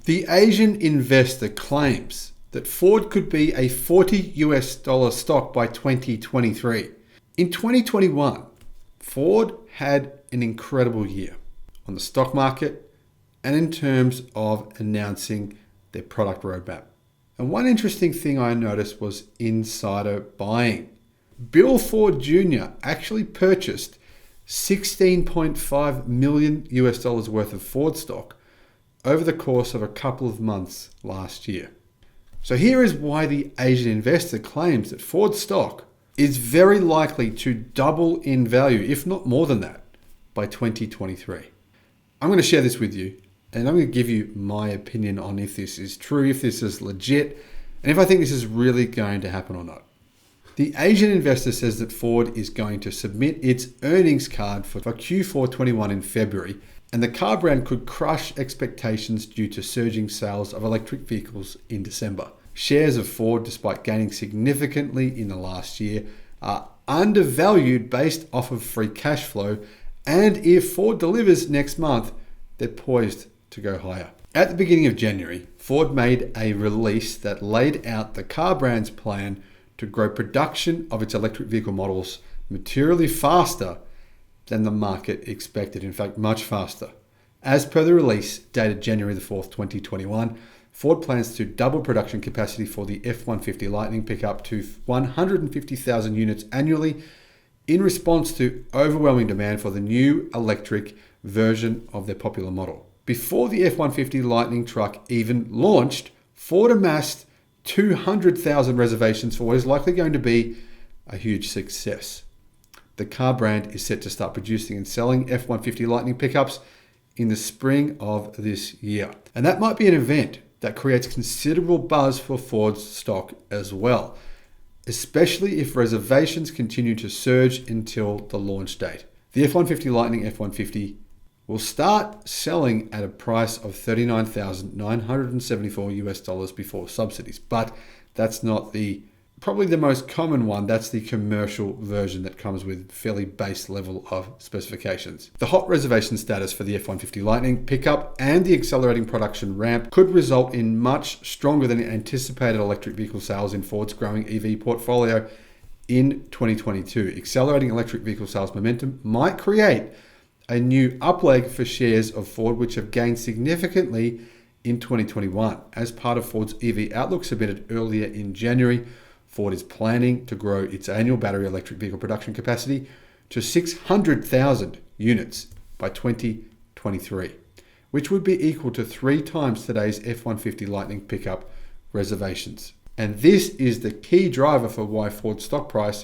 The Asian investor claims that Ford could be a $40 stock by 2023. In 2021, Ford had an incredible year on the stock market and in terms of announcing their product roadmap. And one interesting thing I noticed was insider buying. Bill Ford Jr. actually purchased $16.5 million worth of Ford stock over the course of a couple of months last year. So here is why the Asian investor claims that Ford stock is very likely to double in value, if not more than that, by 2023. I'm going to share this with you, and I'm going to give you my opinion on if this is true, if this is legit, and if I think this is really going to happen or not. The Asian investor says that Ford is going to submit its earnings card for Q4 21 in February, and the car brand could crush expectations due to surging sales of electric vehicles in December. Shares of Ford, despite gaining significantly in the last year, are undervalued based off of free cash flow, and if Ford delivers next month, they're poised to go higher. At the beginning of January, Ford made a release that laid out the car brand's plan to grow production of its electric vehicle models materially faster than the market expected, in fact, much faster. As per the release dated January the 4th, 2021, Ford plans to double production capacity for the F-150 Lightning pickup to 150,000 units annually in response to overwhelming demand for the new electric version of their popular model. Before the F-150 Lightning truck even launched, Ford amassed 200,000 reservations for what is likely going to be a huge success. The car brand is set to start producing and selling F-150 Lightning pickups in the spring of this year. And that might be an event that creates considerable buzz for Ford's stock as well, especially if reservations continue to surge until the launch date. The F-150 Lightning F-150 will start selling at a price of $39,974 before subsidies, but that's not probably the most common one. That's the commercial version that comes with fairly base level of specifications. The hot reservation status for the F-150 Lightning pickup and the accelerating production ramp could result in much stronger than anticipated electric vehicle sales in Ford's growing EV portfolio in 2022. Accelerating electric vehicle sales momentum might create a new upleg for shares of Ford, which have gained significantly in 2021. As part of Ford's EV Outlook submitted earlier in January, Ford is planning to grow its annual battery electric vehicle production capacity to 600,000 units by 2023, which would be equal to 3 times today's F-150 Lightning pickup reservations. And this is the key driver for why Ford's stock price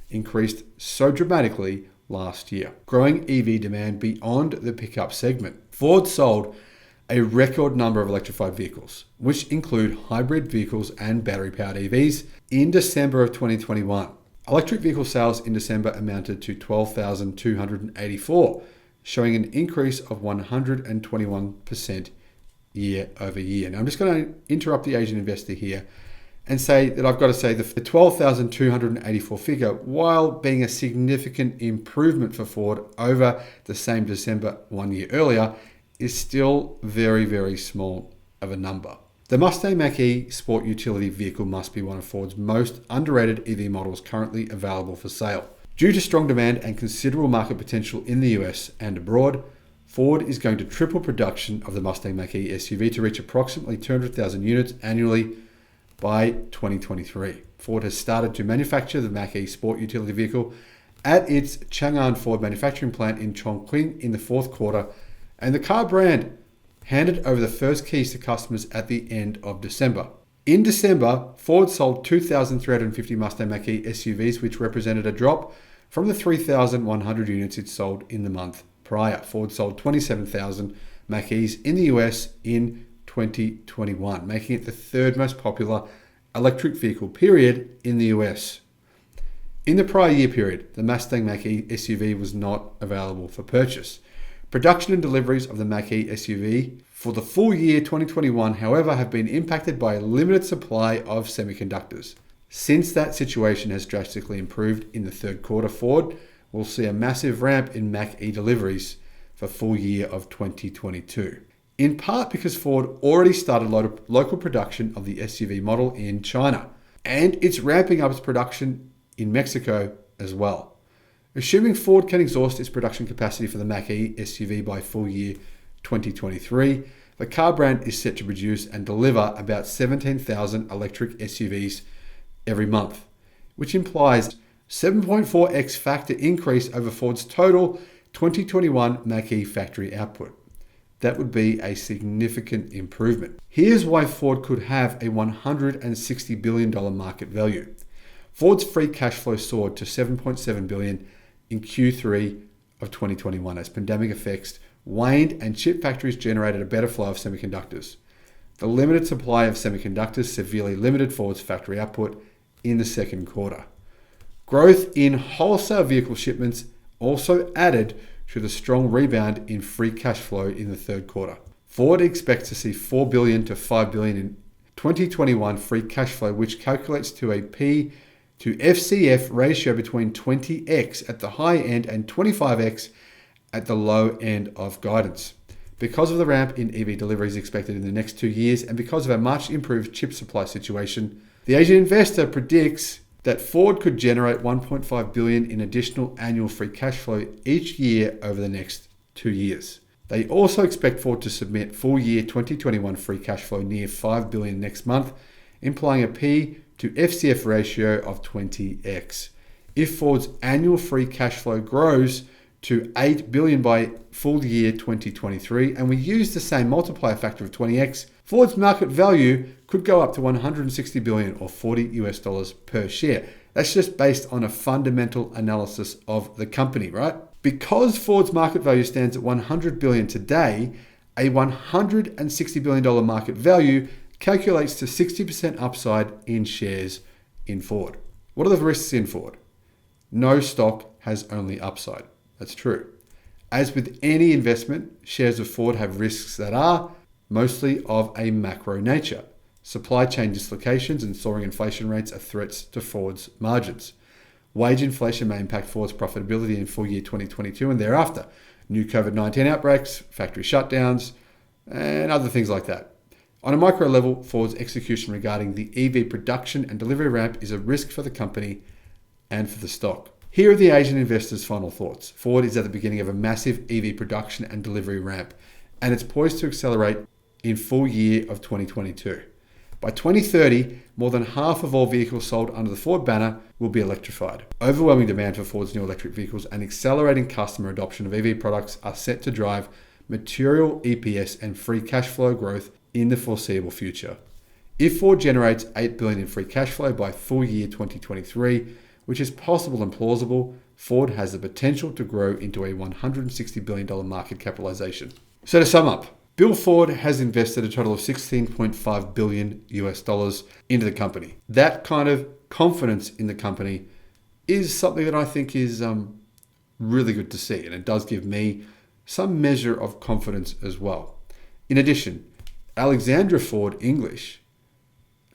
increased so dramatically last year. Growing EV demand beyond the pickup segment. Ford sold a record number of electrified vehicles, which include hybrid vehicles and battery-powered EVs, in December of 2021. Electric vehicle sales in December amounted to 12,284, showing an increase of 121% year over year. Now, I'm just going to interrupt the Asian investor here and say that I've got to say the 12,284 figure, while being a significant improvement for Ford over the same December 1 year earlier, is still very, very small of a number. The Mustang Mach-E sport utility vehicle must be one of Ford's most underrated EV models currently available for sale. Due to strong demand and considerable market potential in the US and abroad, Ford is going to triple production of the Mustang Mach-E SUV to reach approximately 200,000 units annually by 2023. Ford has started to manufacture the Mach-E sport utility vehicle at its Chang'an Ford manufacturing plant in Chongqing in the fourth quarter, and the car brand handed over the first keys to customers at the end of December. In December, Ford sold 2,350 Mustang Mach-E SUVs, which represented a drop from the 3,100 units it sold in the month prior. Ford sold 27,000 Mach-E's in the US in 2021, making it the third most popular electric vehicle period in the US. In the prior year period, the Mustang Mach-E SUV was not available for purchase. Production and deliveries of the Mach-E SUV for the full year 2021, however, have been impacted by a limited supply of semiconductors. Since that situation has drastically improved in the third quarter, Ford will see a massive ramp in Mach-E deliveries for full year of 2022. in part because Ford already started local production of the SUV model in China, and it's ramping up its production in Mexico as well. Assuming Ford can exhaust its production capacity for the Mach-E SUV by full year 2023, the car brand is set to produce and deliver about 17,000 electric SUVs every month, which implies 7.4x factor increase over Ford's total 2021 Mach-E factory output. That would be a significant improvement. Here's why Ford could have a $160 billion market value. Ford's free cash flow soared to $7.7 billion in Q3 of 2021 as pandemic effects waned and chip factories generated a better flow of semiconductors. The limited supply of semiconductors severely limited Ford's factory output in the second quarter. Growth in wholesale vehicle shipments also added to the strong rebound in free cash flow in the third quarter. Ford expects to see $4 billion to $5 billion in 2021 free cash flow, which calculates to a P to FCF ratio between 20x at the high end and 25x at the low end of guidance. Because of the ramp in EV deliveries expected in the next 2 years and because of a much improved chip supply situation, the Asian investor predicts that Ford could generate $1.5 billion in additional annual free cash flow each year over the next 2 years. They also expect Ford to submit full year 2021 free cash flow near $5 billion next month, implying a P to FCF ratio of 20x. If Ford's annual free cash flow grows to $8 billion by full year 2023, and we use the same multiplier factor of 20x, Ford's market value could go up to $160 billion or $40 per share. That's just based on a fundamental analysis of the company, right? Because Ford's market value stands at $100 billion today, a $160 billion market value calculates to 60% upside in shares in Ford. What are the risks in Ford? No stock has only upside. That's true. As with any investment, shares of Ford have risks that are mostly of a macro nature. Supply chain dislocations and soaring inflation rates are threats to Ford's margins. Wage inflation may impact Ford's profitability in full year 2022 and thereafter. New COVID-19 outbreaks, factory shutdowns, and other things like that. On a micro level, Ford's execution regarding the EV production and delivery ramp is a risk for the company and for the stock. Here are the Asian investors' final thoughts. Ford is at the beginning of a massive EV production and delivery ramp, and it's poised to accelerate in full year of 2022. By 2030, more than half of all vehicles sold under the Ford banner will be electrified. Overwhelming demand for Ford's new electric vehicles and accelerating customer adoption of EV products are set to drive material EPS and free cash flow growth in the foreseeable future. If Ford generates $8 billion in free cash flow by full year 2023, which is possible and plausible, Ford has the potential to grow into a $160 billion market capitalization. So to sum up, Bill Ford has invested a total of $16.5 billion into the company. That kind of confidence in the company is something that I think is really good to see, and it does give me some measure of confidence as well. In addition, Alexandra Ford English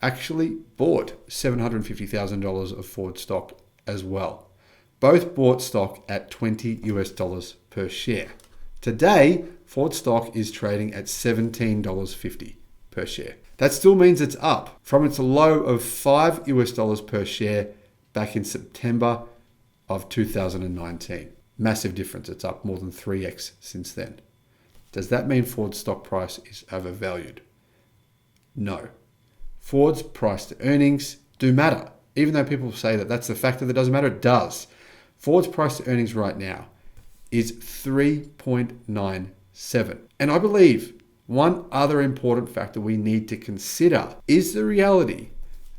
actually bought $750,000 of Ford stock as well. Both bought stock at $20 per share. Today, Ford stock is trading at $17.50 per share. That still means it's up from its low of $5 per share back in September of 2019. Massive difference. It's up more than 3x since then. Does that mean Ford's stock price is overvalued? No. Ford's price to earnings do matter. Even though people say that that's the factor that doesn't matter, it does. Ford's price to earnings right now is 3.97. And I believe one other important factor we need to consider is the reality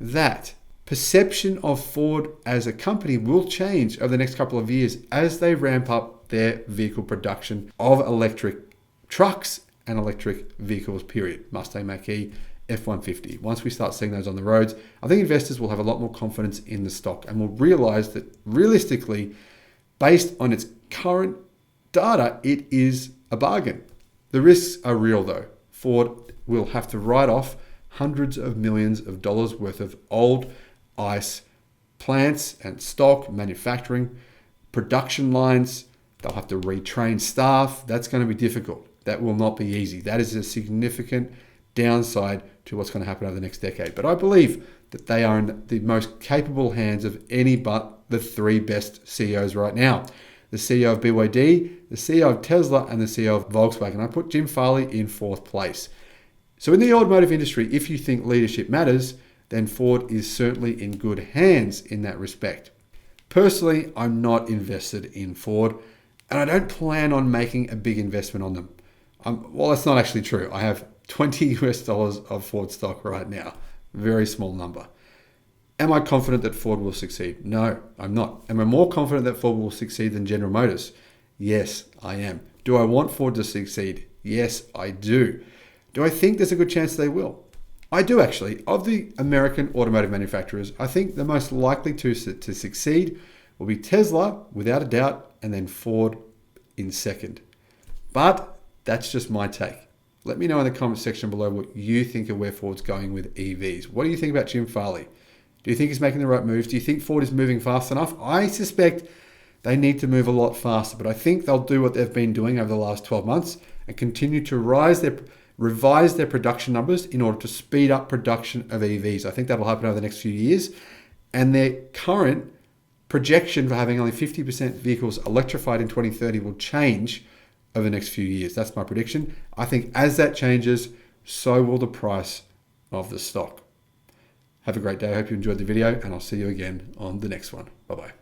that perception of Ford as a company will change over the next couple of years as they ramp up their vehicle production of electric trucks and electric vehicles, period. Mustang Mach-E, F-150. Once we start seeing those on the roads, I think investors will have a lot more confidence in the stock and will realize that realistically, based on its current data, it is a bargain. The risks are real though. Ford will have to write off hundreds of millions of dollars worth of old ICE plants and stock, manufacturing, production lines. They'll have to retrain staff. That's going to be difficult. That will not be easy. That is a significant downside to what's going to happen over the next decade. But I believe that they are in the most capable hands of any but the three best CEOs right now. The CEO of BYD, the CEO of Tesla, and the CEO of Volkswagen. I put Jim Farley in fourth place. So in the automotive industry, if you think leadership matters, then Ford is certainly in good hands in that respect. Personally, I'm not invested in Ford, and I don't plan on making a big investment on them. Well, that's not actually true. I have $20 US of Ford stock right now. Very small number. Am I confident that Ford will succeed? No, I'm not. Am I more confident that Ford will succeed than General Motors? Yes, I am. Do I want Ford to succeed? Yes, I do. Do I think there's a good chance they will? I do actually. Of the American automotive manufacturers, I think the most likely to succeed will be Tesla, without a doubt, and then Ford in second. But that's just my take. Let me know in the comment section below what you think of where Ford's going with EVs. What do you think about Jim Farley? Do you think he's making the right moves? Do you think Ford is moving fast enough? I suspect they need to move a lot faster, but I think they'll do what they've been doing over the last 12 months and continue to revise their production numbers in order to speed up production of EVs. I think that'll happen over the next few years. And their current projection for having only 50% vehicles electrified in 2030 will change over the next few years. That's my prediction. I think as that changes, so will the price of the stock. Have a great day. I hope you enjoyed the video, and I'll see you again on the next one. Bye-bye.